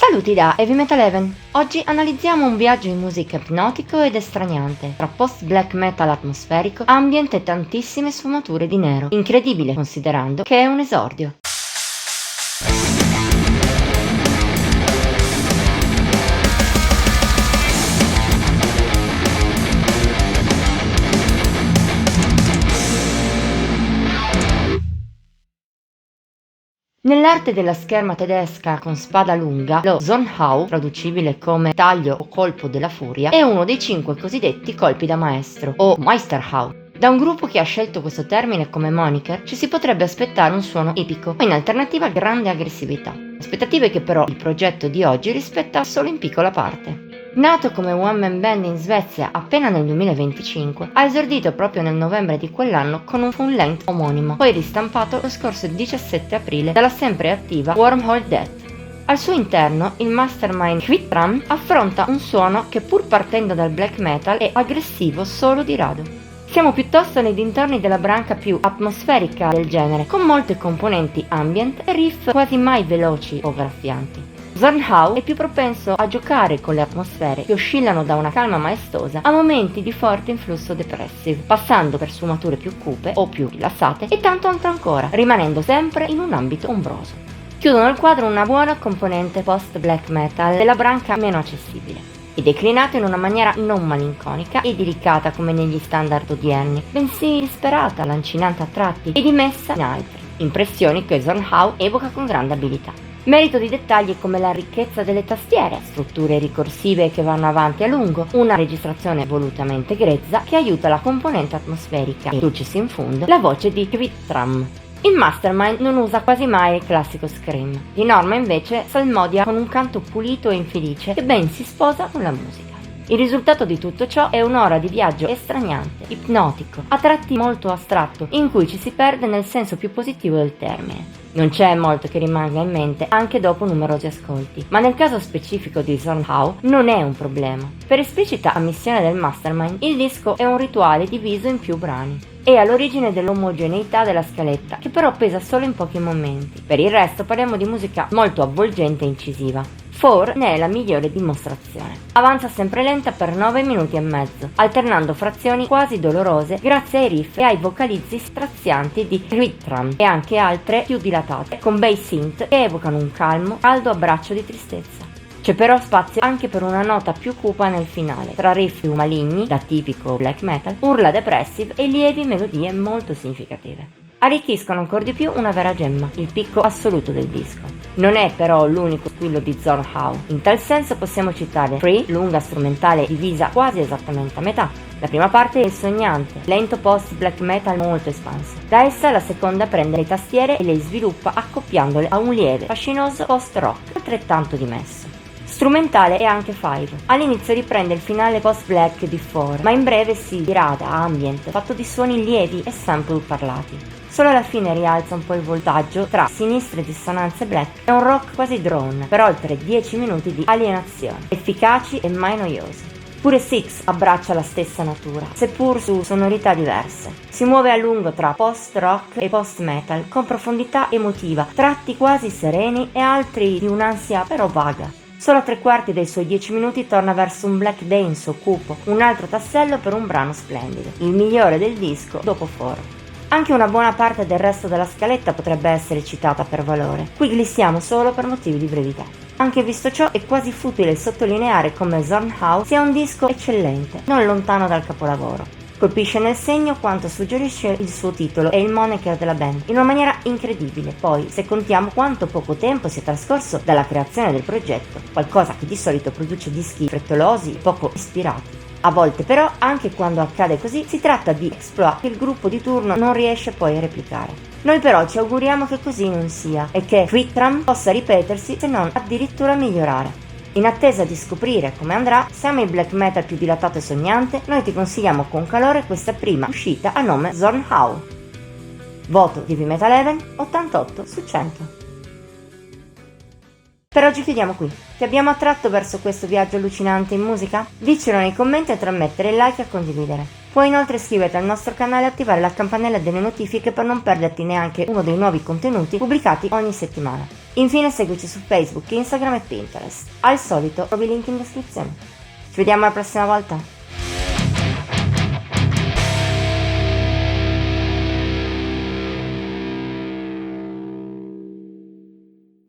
Saluti da Heavy Metal Heaven. Oggi analizziamo un viaggio in musica ipnotico ed estraniante, tra post-black metal atmosferico, ambient e tantissime sfumature di nero. Incredibile considerando che è un esordio. Nell'arte della scherma tedesca con spada lunga, lo Zornhau, traducibile come taglio o colpo della furia, è uno dei 5 cosiddetti colpi da maestro, o Meisterhau. Da un gruppo che ha scelto questo termine come moniker, ci si potrebbe aspettare un suono epico, o in alternativa grande aggressività. Aspettative che però il progetto di oggi rispetta solo in piccola parte. Nato come one man band in Svezia appena nel 2025, ha esordito proprio nel novembre di quell'anno con un full length omonimo, poi ristampato lo scorso 17 aprile dalla sempre attiva Wormhole Death. Al suo interno il mastermind Hvittram affronta un suono che, pur partendo dal black metal, è aggressivo solo di rado. Siamo piuttosto nei dintorni della branca più atmosferica del genere, con molte componenti ambient e riff quasi mai veloci o graffianti. Zornhau è più propenso a giocare con le atmosfere che oscillano da una calma maestosa a momenti di forte influsso depressive, passando per sfumature più cupe o più rilassate e tanto altro ancora, rimanendo sempre in un ambito ombroso. Chiudono il quadro una buona componente post-black metal della branca meno accessibile e declinato in una maniera non malinconica e delicata come negli standard odierni, bensì disperata, lancinante a tratti e dimessa in altri, impressioni che Zornhau evoca con grande abilità. Merito di dettagli come la ricchezza delle tastiere, strutture ricorsive che vanno avanti a lungo, una registrazione volutamente grezza che aiuta la componente atmosferica e luce si infonde la voce di Hvittram. Il mastermind non usa quasi mai il classico scream, di norma invece salmodia con un canto pulito e infelice che ben si sposa con la musica. Il risultato di tutto ciò è un'ora di viaggio estraniante, ipnotico, a tratti molto astratto, in cui ci si perde nel senso più positivo del termine. Non c'è molto che rimanga in mente anche dopo numerosi ascolti, ma nel caso specifico di Zornhau non è un problema. Per esplicita ammissione del mastermind, il disco è un rituale diviso in più brani. È all'origine dell'omogeneità della scaletta, che però pesa solo in pochi momenti. Per il resto parliamo di musica molto avvolgente e incisiva. Four ne è la migliore dimostrazione. Avanza sempre lenta per 9 minuti e mezzo, alternando frazioni quasi dolorose grazie ai riff e ai vocalizzi strazianti di Hvittram e anche altre più dilatate, con bass synth che evocano un calmo, caldo abbraccio di tristezza. C'è però spazio anche per una nota più cupa nel finale, tra riff più maligni, da tipico black metal, urla depressive e lievi melodie molto significative. Arricchiscono ancora di più una vera gemma, il picco assoluto del disco. Non è però l'unico squillo di Zornhau. In tal senso possiamo citare Free, lunga strumentale divisa quasi esattamente a metà. La prima parte è sognante, lento post-black metal molto espanso. Da essa la seconda prende le tastiere e le sviluppa accoppiandole a un lieve, fascinoso post-rock altrettanto dimesso. Strumentale è anche Five. All'inizio riprende il finale post-black di Four, ma in breve si dirada a ambient, fatto di suoni lievi e sample parlati. Solo alla fine rialza un po' il voltaggio tra sinistre dissonanze black e un rock quasi drone, per oltre 10 minuti di alienazione, efficaci e mai noiosi. Pure Six abbraccia la stessa natura, seppur su sonorità diverse. Si muove a lungo tra post-rock e post-metal, con profondità emotiva, tratti quasi sereni e altri di un'ansia però vaga. Solo a 3/4 dei suoi 10 minuti torna verso un black denso, cupo, un altro tassello per un brano splendido, il migliore del disco dopo Four. Anche una buona parte del resto della scaletta potrebbe essere citata per valore. Qui glissiamo solo per motivi di brevità. Anche visto ciò, è quasi futile sottolineare come Zornhau sia un disco eccellente, non lontano dal capolavoro. Colpisce nel segno quanto suggerisce il suo titolo e il moniker della band, in una maniera incredibile, poi, se contiamo quanto poco tempo sia trascorso dalla creazione del progetto, qualcosa che di solito produce dischi frettolosi e poco ispirati. A volte però, anche quando accade così, si tratta di exploit che il gruppo di turno non riesce poi a replicare. Noi però ci auguriamo che così non sia e che Hvittram possa ripetersi, se non addirittura migliorare. In attesa di scoprire come andrà, se ami il black metal più dilatato e sognante, noi ti consigliamo con calore questa prima uscita a nome Zornhau. Voto di Heavy Metal Heaven 88 su 100. Per oggi chiudiamo qui. Ti abbiamo attratto verso questo viaggio allucinante in musica? Diccelo nei commenti oltre a mettere il like e a condividere. Puoi inoltre iscriverti al nostro canale e attivare la campanella delle notifiche per non perderti neanche uno dei nuovi contenuti pubblicati ogni settimana. Infine seguici su Facebook, Instagram e Pinterest. Al solito trovi il link in descrizione. Ci vediamo la prossima volta.